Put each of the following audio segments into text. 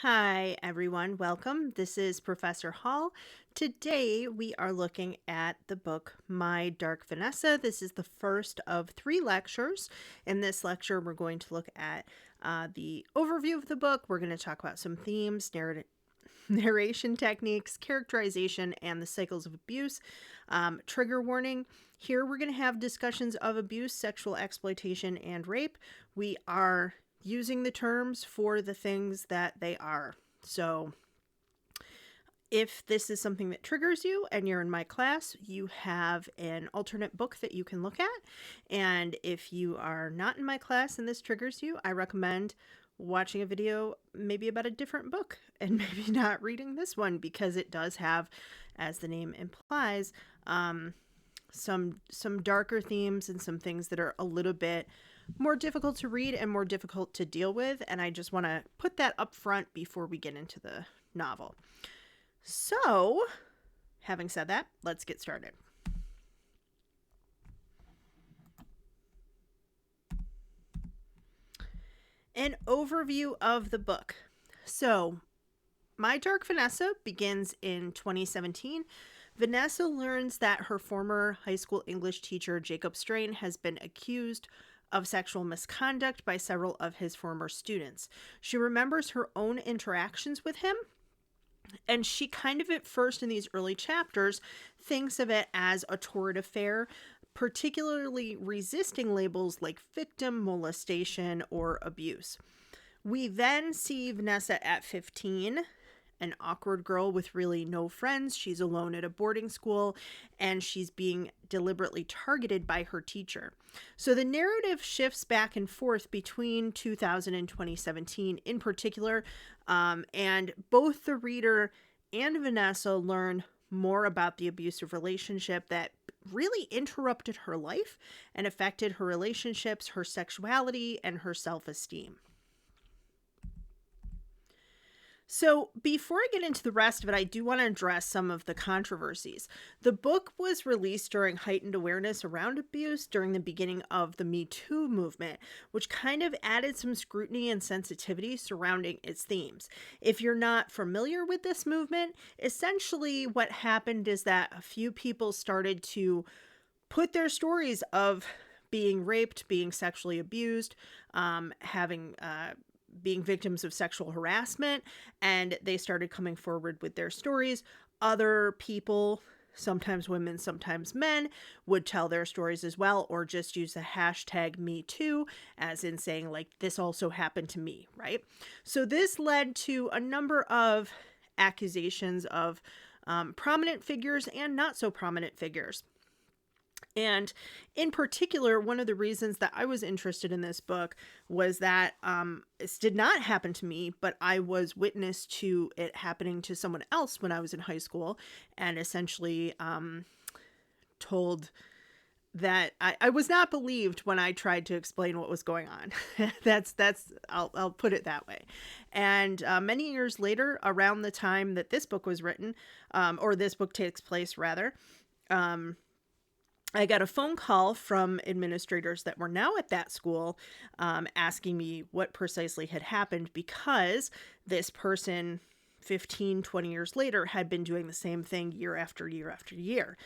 Hi, everyone. Welcome. This is Professor Hall. Today, we are looking at the book My Dark Vanessa. This is the first of 3 lectures. In this lecture, we're going to look at the overview of the book. We're going to talk about some themes, narration techniques, characterization, and the cycles of abuse. Trigger warning. Here, we're going to have discussions of abuse, sexual exploitation, and rape. We are using the terms for the things that they are. So if this is something that triggers you and you're in my class, you have an alternate book that you can look at. And if you are not in my class and this triggers you, I recommend watching a video maybe about a different book and maybe not reading this one, because it does have, as the name implies, some darker themes and some things that are a little bit more difficult to read and more difficult to deal with. And I just want to put that up front before we get into the novel. So, having said that, let's get started. An overview of the book. So, My Dark Vanessa begins in 2017. Vanessa learns that her former high school English teacher, Jacob Strane, has been accused of sexual misconduct by several of his former students. She remembers her own interactions with him, and she kind of at first in these early chapters thinks of it as a torrid affair, particularly resisting labels like victim, molestation, or abuse. We then see Vanessa at 15, an awkward girl with really no friends. She's alone at a boarding school, and she's being deliberately targeted by her teacher. So the narrative shifts back and forth between 2000 and 2017 in particular, and both the reader and Vanessa learn more about the abusive relationship that really interrupted her life and affected her relationships, her sexuality, and her self-esteem. So before I get into the rest of it, I do want to address some of the controversies. The book was released during heightened awareness around abuse during the beginning of the Me Too movement, which kind of added some scrutiny and sensitivity surrounding its themes. If you're not familiar with this movement, essentially what happened is that a few people started to put their stories of being raped, being sexually abused, being victims of sexual harassment, and they started coming forward with their stories. Other people, sometimes women, sometimes men, would tell their stories as well, or just use the hashtag #MeToo, as in saying, like, this also happened to me, right? So this led to a number of accusations of prominent figures and not so prominent figures. And in particular, one of the reasons that I was interested in this book was that this did not happen to me, but I was witness to it happening to someone else when I was in high school, and essentially told that I was not believed when I tried to explain what was going on. I'll put it that way. And many years later, around the time that this book was written, or this book takes place rather, I got a phone call from administrators that were now at that school, asking me what precisely had happened, because this person 15, 20 years later had been doing the same thing year after year after year.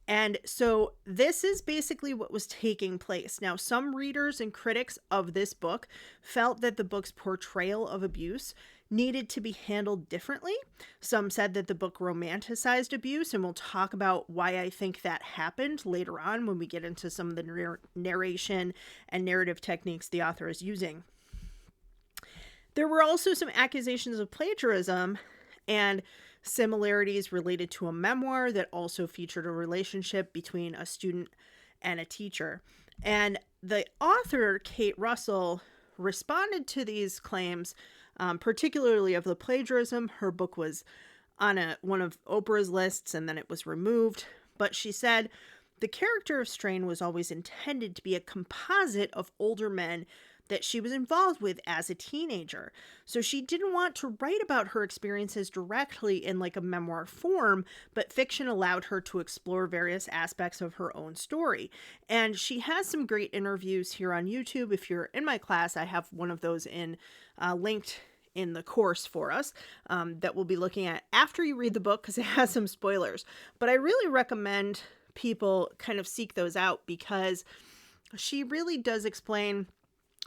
And so this is basically what was taking place. Now, some readers and critics of this book felt that the book's portrayal of abuse needed to be handled differently. Some said that the book romanticized abuse, and we'll talk about why I think that happened later on when we get into some of the narration and narrative techniques the author is using. There were also some accusations of plagiarism and similarities related to a memoir that also featured a relationship between a student and a teacher. And the author, Kate Russell, responded to these claims, particularly of the plagiarism. Her book was on one of Oprah's lists, and then it was removed. But she said, the character of Strane was always intended to be a composite of older men that she was involved with as a teenager. So she didn't want to write about her experiences directly in like a memoir form, but fiction allowed her to explore various aspects of her own story. And she has some great interviews here on YouTube. If you're in my class, I have one of those linked in the course for us that we'll be looking at after you read the book, because it has some spoilers. But I really recommend people kind of seek those out, because she really does explain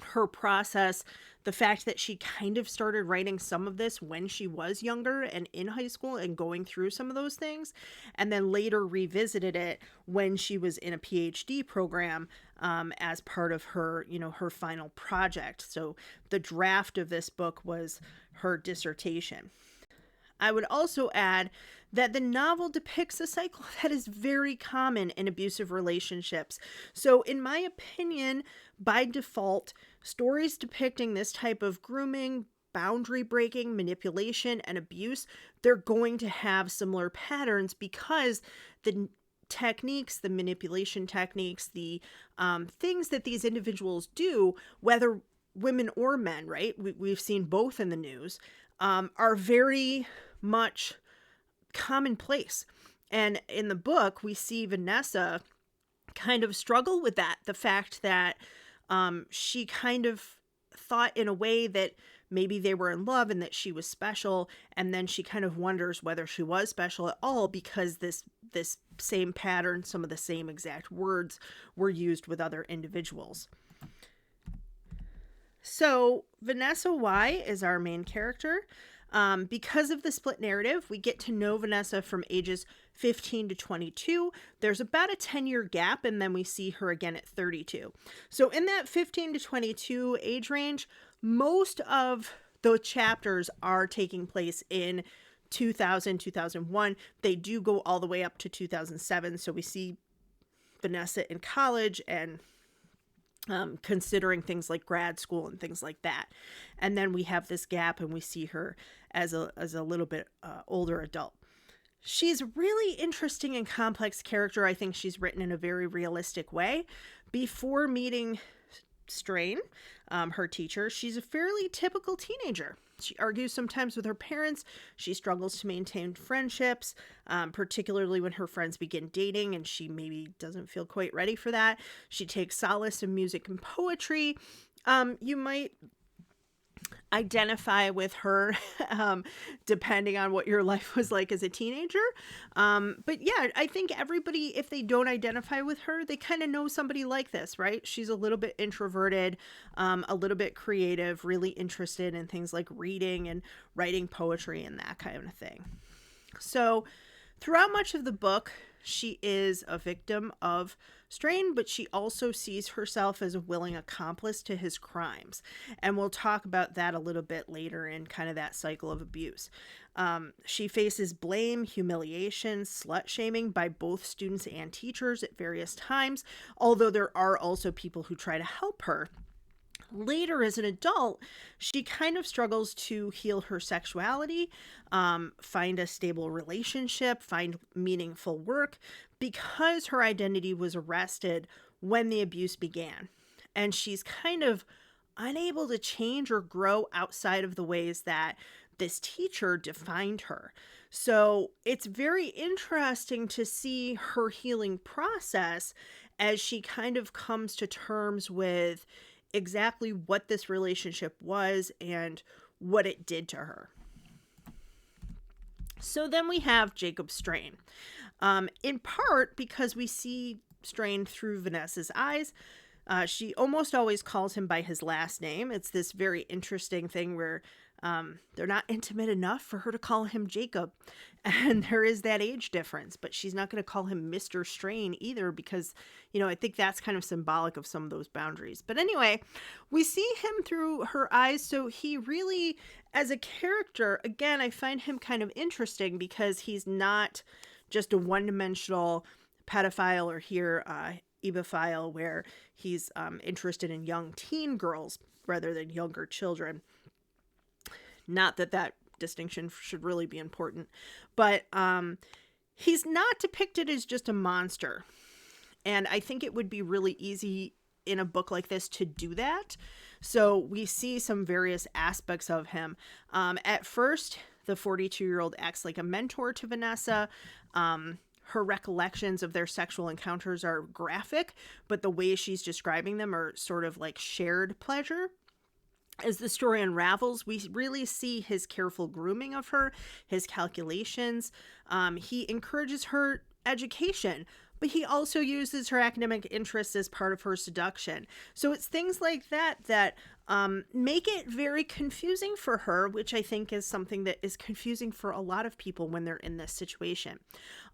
her process, the fact that she kind of started writing some of this when she was younger and in high school and going through some of those things, and then later revisited it when she was in a PhD program as part of her, her final project. So the draft of this book was her dissertation. I would also add that the novel depicts a cycle that is very common in abusive relationships. So, in my opinion, by default, stories depicting this type of grooming, boundary breaking, manipulation, and abuse, they're going to have similar patterns, because the techniques, the manipulation techniques, the things that these individuals do, whether women or men, right? We've seen both in the news, are very much commonplace. And in the book, we see Vanessa kind of struggle with that. The fact that she kind of thought in a way that maybe they were in love and that she was special. And then she kind of wonders whether she was special at all, because this same pattern, some of the same exact words were used with other individuals. So Vanessa Y is our main character. Because of the split narrative, we get to know Vanessa from ages 15 to 22. There's about a 10-year gap, and then we see her again at 32. So in that 15 to 22 age range, most of the chapters are taking place in 2000, 2001. They do go all the way up to 2007. So we see Vanessa in college and considering things like grad school and things like that. And then we have this gap, and we see her as a little bit older adult. She's a really interesting and complex character. I think she's written in a very realistic way. Before meeting Strane, her teacher, she's a fairly typical teenager. She argues sometimes with her parents. She struggles to maintain friendships, particularly when her friends begin dating and she maybe doesn't feel quite ready for that. She takes solace in music and poetry. You might identify with her depending on what your life was like as a teenager. But yeah, I think everybody, if they don't identify with her, they kind of know somebody like this, right? She's a little bit introverted, a little bit creative, really interested in things like reading and writing poetry and that kind of thing. So throughout much of the book, she is a victim of Strane, but she also sees herself as a willing accomplice to his crimes. And we'll talk about that a little bit later in kind of that cycle of abuse. She faces blame, humiliation, slut-shaming by both students and teachers at various times, although there are also people who try to help her. Later, as an adult, she kind of struggles to heal her sexuality, find a stable relationship, find meaningful work, because her identity was arrested when the abuse began. And she's kind of unable to change or grow outside of the ways that this teacher defined her. So it's very interesting to see her healing process as she kind of comes to terms with exactly what this relationship was and what it did to her. So then we have Jacob Strane. In part because we see Strane through Vanessa's eyes. She almost always calls him by his last name. It's this very interesting thing where they're not intimate enough for her to call him Jacob. And there is that age difference, but she's not going to call him Mr. Strane either because, I think that's kind of symbolic of some of those boundaries. But anyway, we see him through her eyes. So he really, as a character, again, I find him kind of interesting because he's not just a one-dimensional pedophile or here ebophile where he's interested in young teen girls rather than younger children. Not that that distinction should really be important, but he's not depicted as just a monster. And I think it would be really easy in a book like this to do that. So we see some various aspects of him. At first, the 42-year-old acts like a mentor to Vanessa. Her recollections of their sexual encounters are graphic, but the way she's describing them are sort of like shared pleasure. As the story unravels, we really see his careful grooming of her, his calculations. He encourages her education, but he also uses her academic interests as part of her seduction. So it's things like that that make it very confusing for her, which I think is something that is confusing for a lot of people when they're in this situation.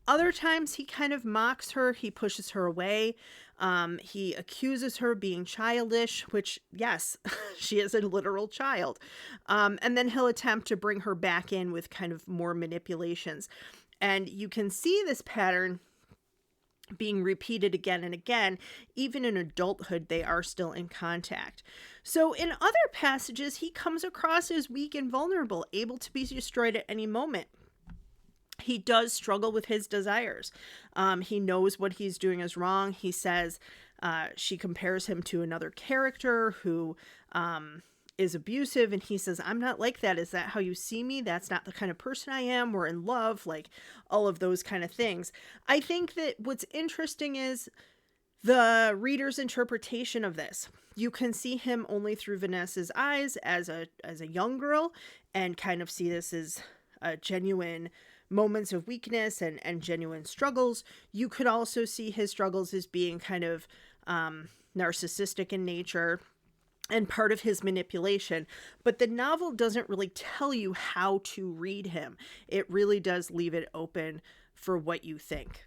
Other times he kind of mocks her, he pushes her away. He accuses her of being childish, which, yes, she is a literal child. And then he'll attempt to bring her back in with kind of more manipulations. And you can see this pattern being repeated again and again. Even in adulthood, they are still in contact. So in other passages, he comes across as weak and vulnerable, able to be destroyed at any moment. He does struggle with his desires. He knows what he's doing is wrong. He says she compares him to another character who is abusive, and he says, I'm not like that. Is that how you see me? That's not the kind of person I am. We're in love, like all of those kind of things. I think that what's interesting is the reader's interpretation of this. You can see him only through Vanessa's eyes as a young girl, and kind of see this as a genuine moments of weakness and genuine struggles. You could also see his struggles as being kind of narcissistic in nature and part of his manipulation. But the novel doesn't really tell you how to read him. It really does leave it open for what you think,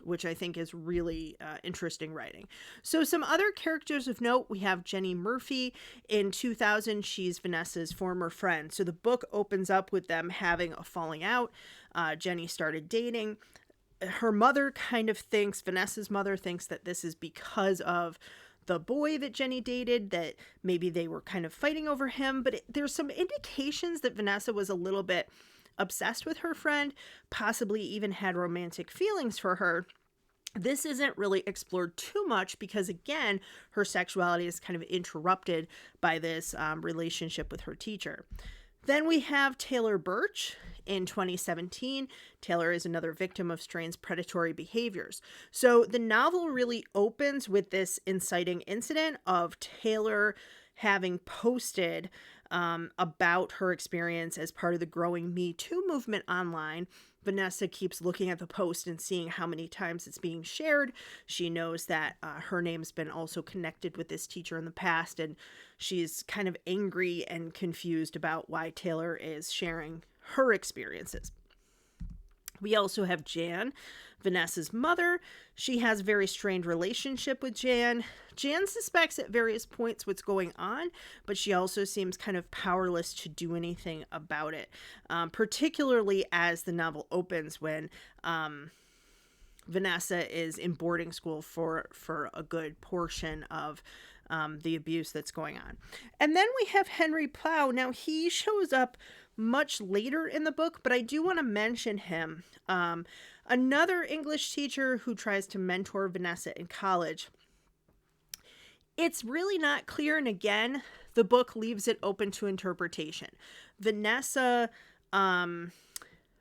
which I think is really interesting writing. So some other characters of note, we have Jenny Murphy. In 2000, she's Vanessa's former friend. So the book opens up with them having a falling out. Jenny started dating. Her mother kind of thinks, Vanessa's mother thinks that this is because of the boy that Jenny dated, that maybe they were kind of fighting over him. But there's some indications that Vanessa was a little bit obsessed with her friend, possibly even had romantic feelings for her. This isn't really explored too much because, again, her sexuality is kind of interrupted by this relationship with her teacher. Then we have Taylor Birch in 2017. Taylor is another victim of Strane's predatory behaviors. So the novel really opens with this inciting incident of Taylor having posted about her experience as part of the growing Me Too movement online. Vanessa keeps looking at the post and seeing how many times it's being shared. She knows that her name's been also connected with this teacher in the past, and she's kind of angry and confused about why Taylor is sharing her experiences. We also have Jan, Vanessa's mother. She has a very strained relationship with Jan. Jan suspects at various points what's going on, but she also seems kind of powerless to do anything about it, particularly as the novel opens when Vanessa is in boarding school for a good portion of the abuse that's going on. And then we have Henry Plow. Now, he shows up much later in the book, but I do want to mention him. Another English teacher who tries to mentor Vanessa in college. It's really not clear, and again, the book leaves it open to interpretation. Vanessa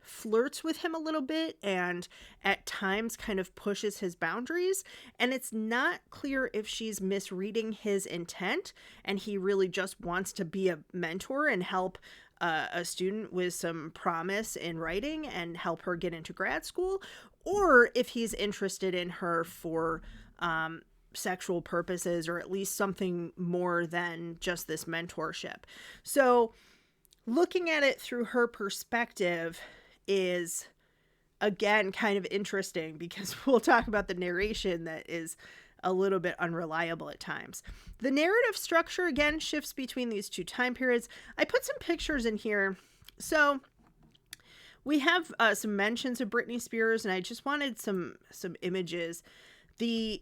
flirts with him a little bit and at times kind of pushes his boundaries, and it's not clear if she's misreading his intent and he really just wants to be a mentor and help a student with some promise in writing and help her get into grad school, or if he's interested in her for sexual purposes, or at least something more than just this mentorship. So looking at it through her perspective is, again, kind of interesting because we'll talk about the narration that is a little bit unreliable at times. The narrative structure, again, shifts between these two time periods. I put some pictures in here. So we have some mentions of Britney Spears, and I just wanted some images. The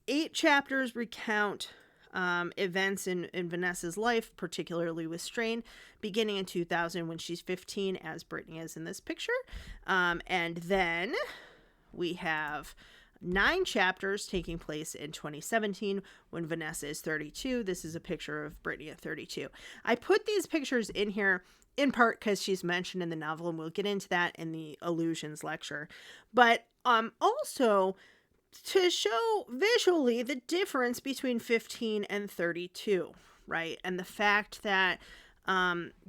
8 chapters recount events in Vanessa's life, particularly with Strane, beginning in 2000 when she's 15, as Britney is in this picture. And then we have 9 chapters taking place in 2017 when Vanessa is 32. This is a picture of Britney at 32. I put these pictures in here in part because she's mentioned in the novel, and we'll get into that in the Illusions lecture. But also to show visually the difference between 15 and 32. right? And the fact that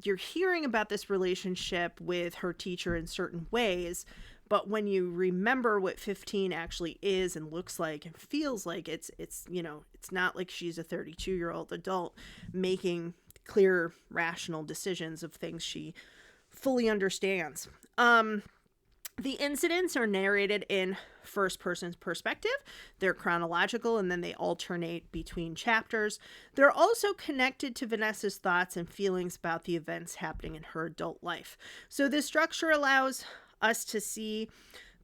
you're hearing about this relationship with her teacher in certain ways, but when you remember what 15 actually is and looks like and feels like, it's it's not like she's a 32-year-old adult making clear, rational decisions of things she fully understands. The incidents are narrated in first person perspective. They're chronological and then they alternate between chapters. They're also connected to Vanessa's thoughts and feelings about the events happening in her adult life. So this structure allows us to see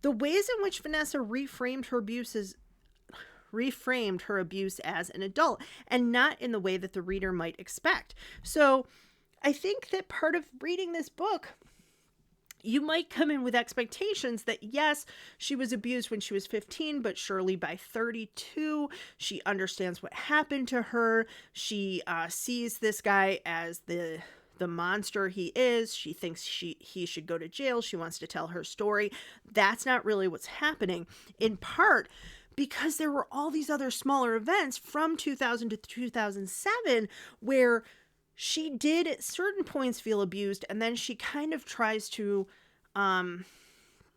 the ways in which Vanessa reframed her abuse as an adult, and not in the way that the reader might expect. So I think that part of reading this book, you might come in with expectations that, yes, she was abused when she was 15, but surely by 32, she understands what happened to her. She sees this guy as the monster he is. She thinks he should go to jail. She wants to tell her story. That's not really what's happening, in part because there were all these other smaller events from 2000 to 2007 where she did at certain points feel abused, and then she kind of tries to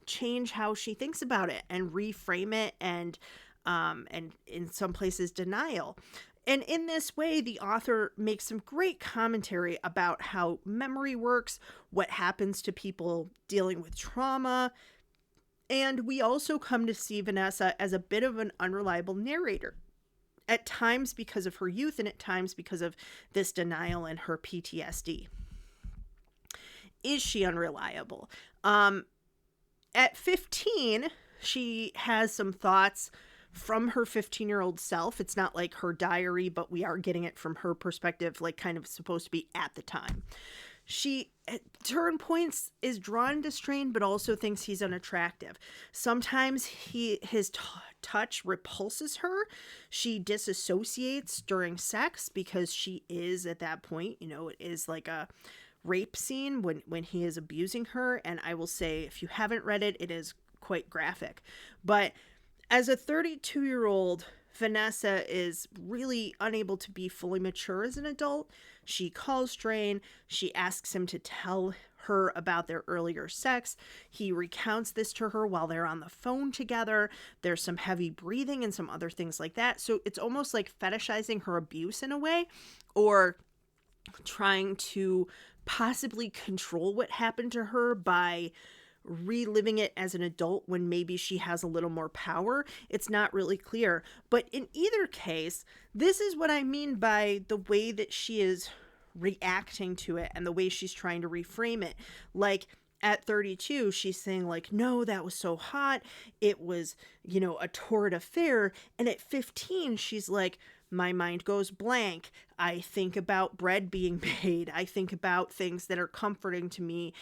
change how she thinks about it and reframe it, and in some places denial. And in this way, the author makes some great commentary about how memory works, what happens to people dealing with trauma, and we also come to see Vanessa as a bit of an unreliable narrator, at times because of her youth and at times because of this denial and her PTSD. Is she unreliable? At 15, she has some thoughts from her 15-year-old self. It's not like her diary, but we are getting it from her perspective, like kind of supposed to be at the time. She, at certain points, is drawn to Strane, but also thinks he's unattractive. Sometimes his touch repulses her. She disassociates during sex because she is, at that point, it is like a rape scene when he is abusing her. And I will say, if you haven't read it, it is quite graphic. But as a 32-year-old, Vanessa is really unable to be fully mature as an adult. She calls Strane. She asks him to tell her about their earlier sex. He recounts this to her while they're on the phone together. There's some heavy breathing and some other things like that. So it's almost like fetishizing her abuse in a way, or trying to possibly control what happened to her by reliving it as an adult when maybe she has a little more power. It's not really clear. But in either case, this is what I mean by the way that she is reacting to it and the way she's trying to reframe it. Like at 32, she's saying like, no, that was so hot. It was, a torrid affair. And at 15, she's like, my mind goes blank. I think about bread being made. I think about things that are comforting to me.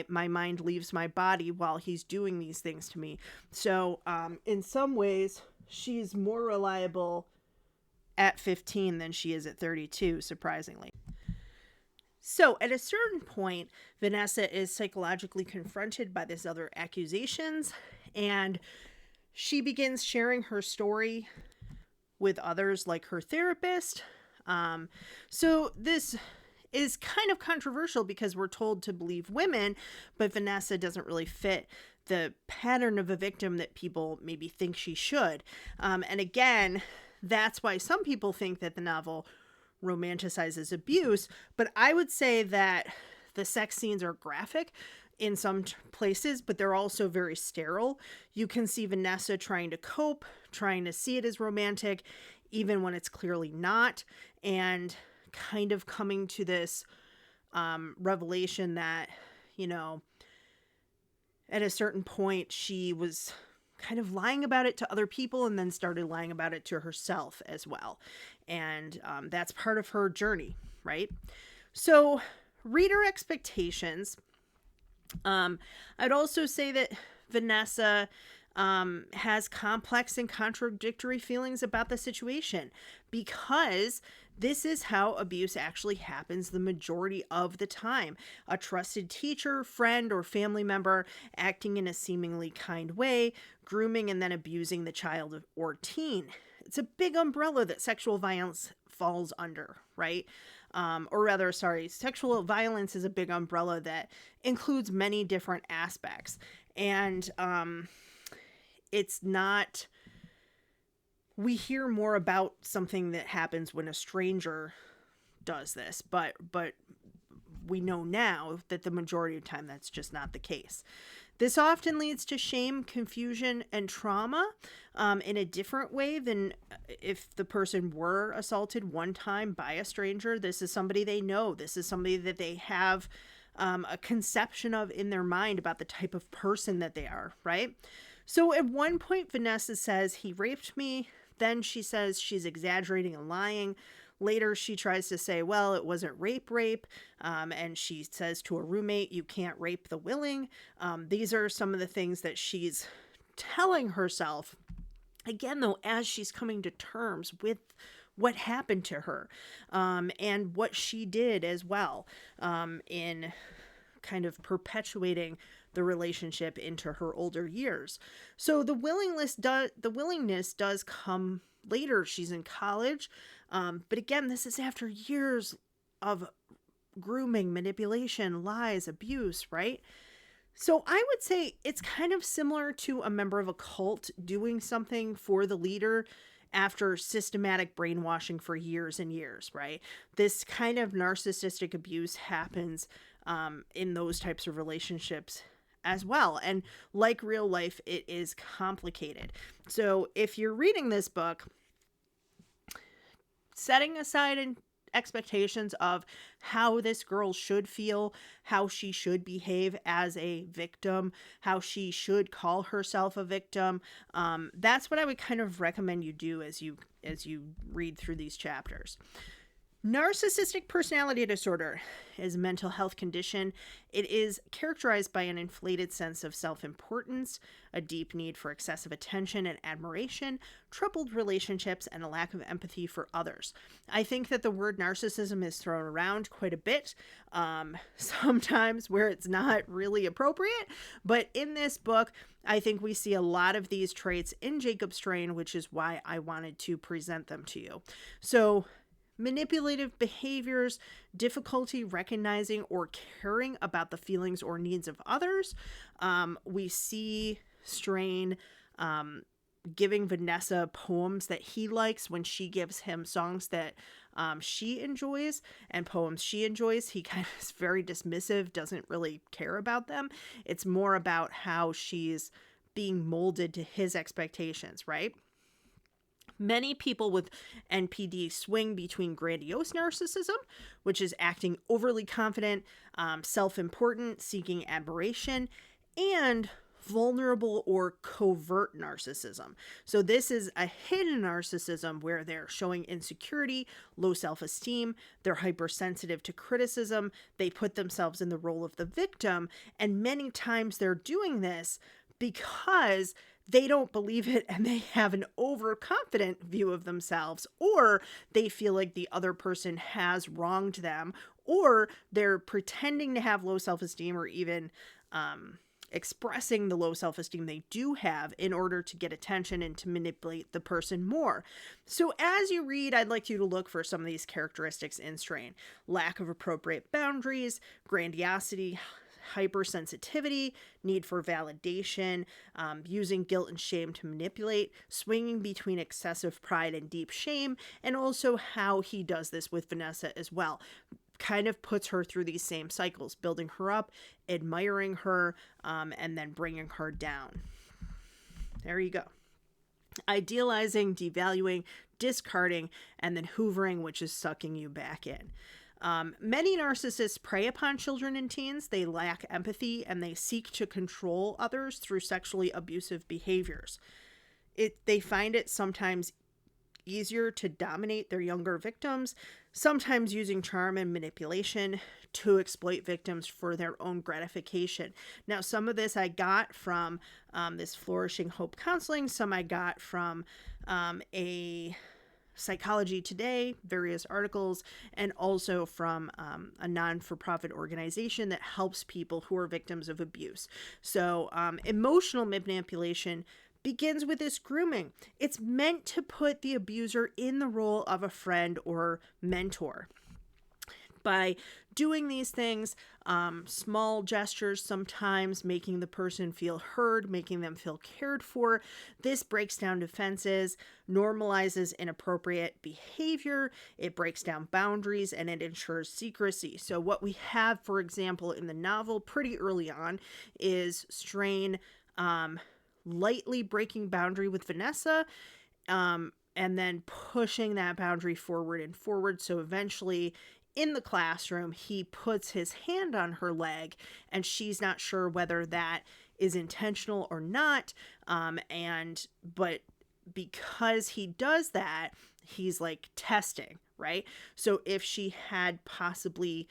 My mind leaves my body while he's doing these things to me. So in some ways, she's more reliable at 15 than she is at 32, surprisingly. So at a certain point, Vanessa is psychologically confronted by these other accusations, and she begins sharing her story with others like her therapist. So this is kind of controversial because we're told to believe women, but Vanessa doesn't really fit the pattern of a victim that people maybe think she should. And again, that's why some people think that the novel romanticizes abuse, but I would say that the sex scenes are graphic in some places, but they're also very sterile. You can see Vanessa trying to cope, trying to see it as romantic, even when it's clearly not, and kind of coming to this revelation that, at a certain point she was kind of lying about it to other people and then started lying about it to herself as well. And that's part of her journey, right? So reader expectations. I'd also say that Vanessa has complex and contradictory feelings about the situation, because this is how abuse actually happens the majority of the time. A trusted teacher, friend, or family member acting in a seemingly kind way, grooming and then abusing the child or teen. It's a big umbrella that sexual violence falls under, right? Or rather, sorry, sexual violence is a big umbrella that includes many different aspects. And it's not, we hear more about something that happens when a stranger does this, but we know now that the majority of the time that's just not the case. This often leads to shame, confusion, and trauma in a different way than if the person were assaulted one time by a stranger. This is somebody they know. This is somebody that they have a conception of in their mind about the type of person that they are, right? So at one point, Vanessa says, he raped me. Then she says she's exaggerating and lying. Later, she tries to say, well, it wasn't rape. And she says to a roommate, you can't rape the willing. These are some of the things that she's telling herself. Again, though, as she's coming to terms with what happened to her and what she did as well in kind of perpetuating the relationship into her older years. So the willingness does come later. She's in college. But again, this is after years of grooming, manipulation, lies, abuse, right? So I would say it's kind of similar to a member of a cult doing something for the leader after systematic brainwashing for years and years, right? This kind of narcissistic abuse happens in those types of relationships as well. And like real life, it is complicated. So if you're reading this book, setting aside expectations of how this girl should feel, how she should behave as a victim, how she should call herself a victim, that's what I would kind of recommend you do as you read through these chapters. Narcissistic personality disorder is a mental health condition. It is characterized by an inflated sense of self-importance, a deep need for excessive attention and admiration, troubled relationships, and a lack of empathy for others. I think that the word narcissism is thrown around quite a bit, sometimes where it's not really appropriate, but in this book, I think we see a lot of these traits in Jacob Strane, which is why I wanted to present them to you. So, manipulative behaviors, difficulty recognizing or caring about the feelings or needs of others. We see Strane giving Vanessa poems that he likes when she gives him songs that she enjoys and poems she enjoys. He kind of is very dismissive, doesn't really care about them. It's more about how she's being molded to his expectations, right? Many people with NPD swing between grandiose narcissism, which is acting overly confident, self-important, seeking admiration, and vulnerable or covert narcissism. So this is a hidden narcissism where they're showing insecurity, low self-esteem, they're hypersensitive to criticism, they put themselves in the role of the victim, and many times they're doing this because they don't believe it and they have an overconfident view of themselves, or they feel like the other person has wronged them, or they're pretending to have low self-esteem or even expressing the low self-esteem they do have in order to get attention and to manipulate the person more. So as you read, I'd like you to look for some of these characteristics in Strane. Lack of appropriate boundaries, grandiosity, hypersensitivity, need for validation, using guilt and shame to manipulate, swinging between excessive pride and deep shame, and also how he does this with Vanessa as well. Kind of puts her through these same cycles, building her up, admiring her, and then bringing her down. There you go. Idealizing, devaluing, discarding, and then hoovering, which is sucking you back in. Many narcissists prey upon children and teens. They lack empathy and they seek to control others through sexually abusive behaviors. They find it sometimes easier to dominate their younger victims, sometimes using charm and manipulation to exploit victims for their own gratification. Now, some of this I got from this Flourishing Hope Counseling. Some I got from a Psychology Today, various articles, and also from a non-for-profit organization that helps people who are victims of abuse. So emotional manipulation begins with this grooming. It's meant to put the abuser in the role of a friend or mentor. By doing these things, small gestures, sometimes making the person feel heard, making them feel cared for, this breaks down defenses, normalizes inappropriate behavior, it breaks down boundaries, and it ensures secrecy. So what we have, for example, in the novel pretty early on is Strane lightly breaking boundary with Vanessa, and then pushing that boundary forward and forward. So eventually in the classroom, he puts his hand on her leg, and she's not sure whether that is intentional or not. But because he does that, he's like testing, right? So if she had possibly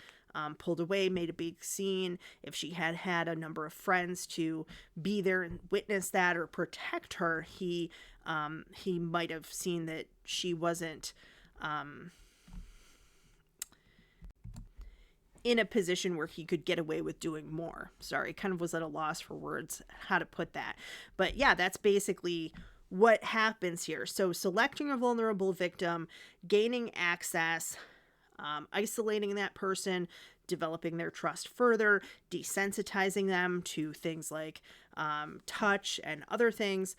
pulled away, made a big scene, if she had had a number of friends to be there and witness that or protect her, he might have seen that she wasn't in a position where he could get away with doing more. Sorry, kind of was at a loss for words how to put that. But yeah, that's basically what happens here. So selecting a vulnerable victim, gaining access, isolating that person, developing their trust further, desensitizing them to things like touch and other things,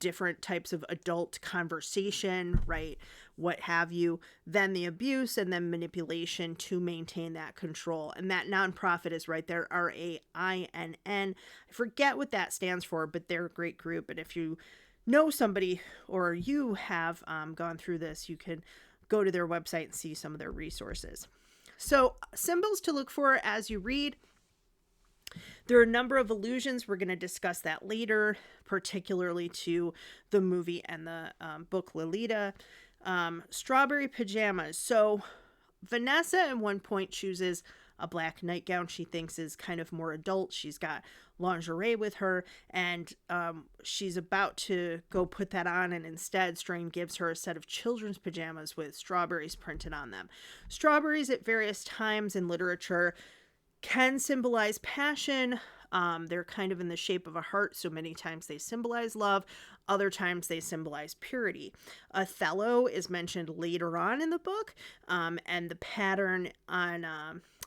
different types of adult conversation, right? What have you, then the abuse, and then manipulation to maintain that control. And that nonprofit is right there, RAINN. I forget what that stands for, but they're a great group. And if you know somebody or you have gone through this, you can go to their website and see some of their resources. So symbols to look for as you read. There are a number of allusions. We're going to discuss that later, particularly to the movie and the book Lolita. Strawberry pajamas. So Vanessa at one point chooses a black nightgown she thinks is kind of more adult. She's got lingerie with her, and she's about to go put that on, and instead Strane gives her a set of children's pajamas with strawberries printed on them. Strawberries at various times in literature can symbolize passion. They're kind of in the shape of a heart, so many times they symbolize love. Other times they symbolize purity. Othello is mentioned later on in the book, and the pattern on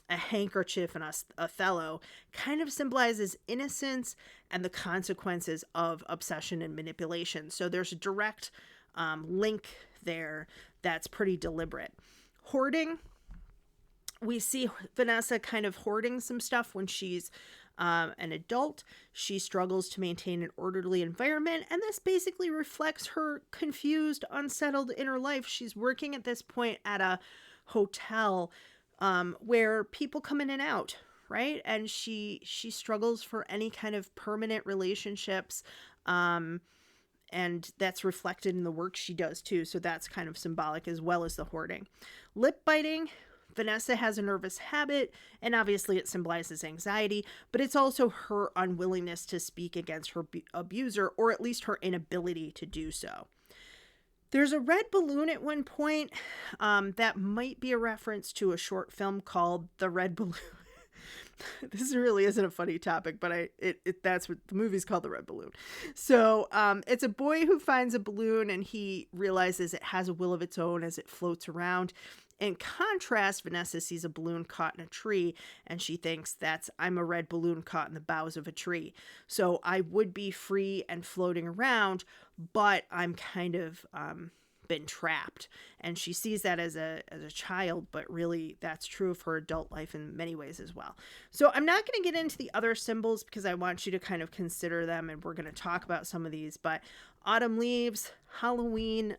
a handkerchief in Othello kind of symbolizes innocence and the consequences of obsession and manipulation. So there's a direct link there that's pretty deliberate. Hoarding. We see Vanessa kind of hoarding some stuff when she's an adult. She struggles to maintain an orderly environment, and this basically reflects her confused, unsettled inner life. She's working at this point at a hotel where people come in and out, right? And she struggles for any kind of permanent relationships, and that's reflected in the work she does too. So that's kind of symbolic as well as the hoarding. Lip biting. Vanessa has a nervous habit, and obviously it symbolizes anxiety, but it's also her unwillingness to speak against her abuser, or at least her inability to do so. There's a red balloon at one point that might be a reference to a short film called The Red Balloon. This really isn't a funny topic, but that's what the movie's called, The Red Balloon. So it's a boy who finds a balloon, and he realizes it has a will of its own as it floats around. In contrast, Vanessa sees a balloon caught in a tree, and she thinks I'm a red balloon caught in the boughs of a tree. So I would be free and floating around, but I'm kind of been trapped. And she sees that as a child, but really that's true of her adult life in many ways as well. So I'm not going to get into the other symbols because I want you to kind of consider them, and we're going to talk about some of these. But autumn leaves, Halloween,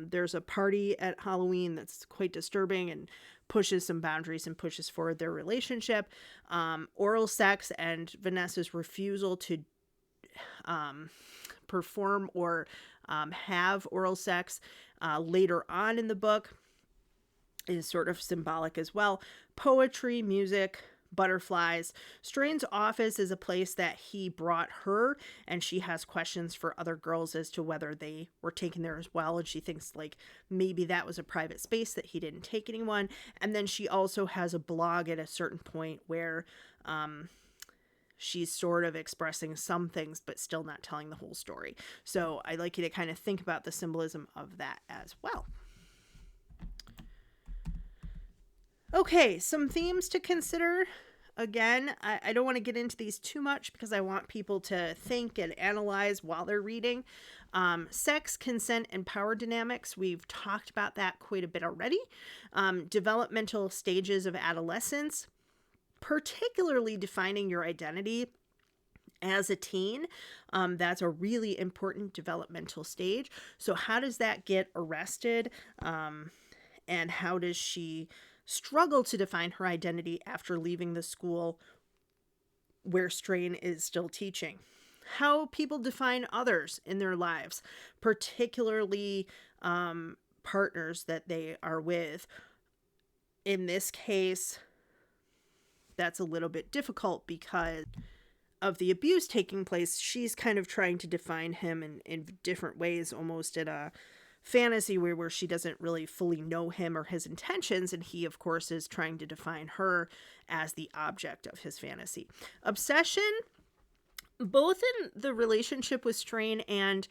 there's a party at Halloween that's quite disturbing and pushes some boundaries and pushes forward their relationship. Oral sex and Vanessa's refusal to perform or have oral sex later on in the book is sort of symbolic as well. Poetry, music, butterflies. Strane's office is a place that he brought her, and she has questions for other girls as to whether they were taken there as well, and she thinks like maybe that was a private space that he didn't take anyone. And then she also has a blog at a certain point where she's sort of expressing some things, but still not telling the whole story. So I'd like you to kind of think about the symbolism of that as well. Okay, some themes to consider. Again, I don't want to get into these too much because I want people to think and analyze while they're reading. Sex, consent, and power dynamics. We've talked about that quite a bit already. Developmental stages of adolescence, particularly defining your identity as a teen. That's a really important developmental stage. So how does that get arrested? And how does she struggle to define her identity after leaving the school where Strane is still teaching? How people define others in their lives, particularly partners that they are with. In this case, that's a little bit difficult because of the abuse taking place. She's kind of trying to define him in different ways, almost in a fantasy where she doesn't really fully know him or his intentions, and he of course is trying to define her as the object of his fantasy. Obsession, both in the relationship with Strane and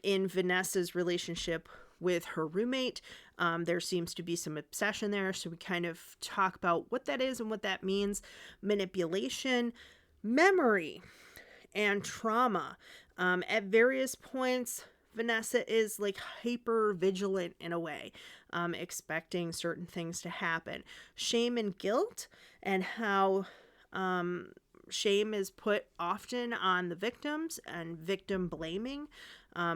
in Vanessa's relationship with her roommate, there seems to be some obsession there, so we kind of talk about what that is and what that means. Manipulation, memory, and trauma. At various points, Vanessa is like hyper vigilant in a way, expecting certain things to happen. Shame and guilt, and how shame is put often on the victims and victim blaming.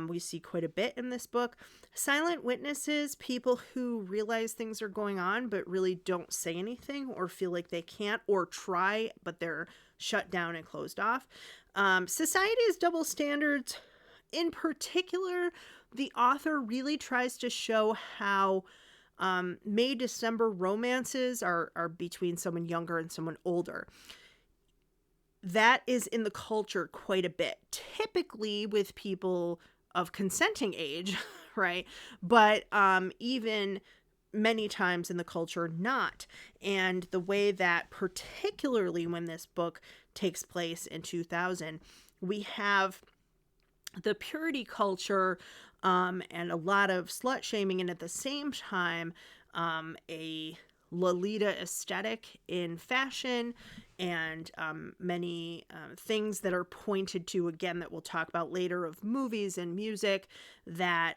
We see quite a bit in this book. Silent witnesses, people who realize things are going on but really don't say anything or feel like they can't, or try but they're shut down and closed off. Society's double standards. In particular, the author really tries to show how May-December romances are between someone younger and someone older. That is in the culture quite a bit, typically with people of consenting age, right? But even many times in the culture not. And the way that, particularly when this book takes place in 2000, we have the purity culture and a lot of slut shaming, and at the same time a Lolita aesthetic in fashion, and many things that are pointed to, again, that we'll talk about later, of movies and music that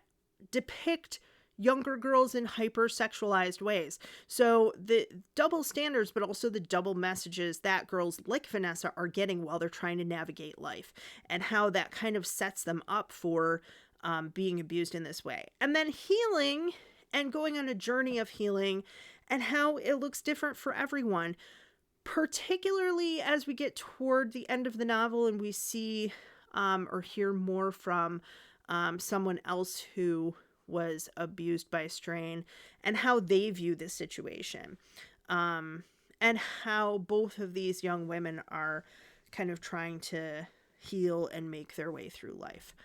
depict younger girls in hypersexualized ways. So the double standards, but also the double messages that girls like Vanessa are getting while they're trying to navigate life, and how that kind of sets them up for being abused in this way. And then healing and going on a journey of healing, and how it looks different for everyone, particularly as we get toward the end of the novel and we see or hear more from someone else who was abused by Strane, and how they view this situation, and how both of these young women are kind of trying to heal and make their way through life.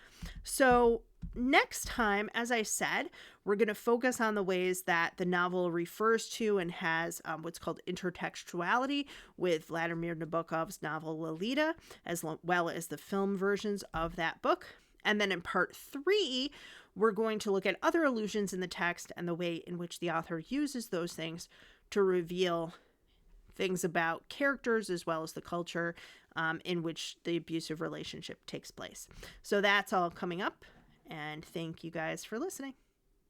So next time, as I said, we're going to focus on the ways that the novel refers to and has what's called intertextuality with Vladimir Nabokov's novel Lolita, as well as the film versions of that book. And then in part 3, we're going to look at other allusions in the text and the way in which the author uses those things to reveal things about characters as well as the culture in which the abusive relationship takes place. So that's all coming up, and thank you guys for listening.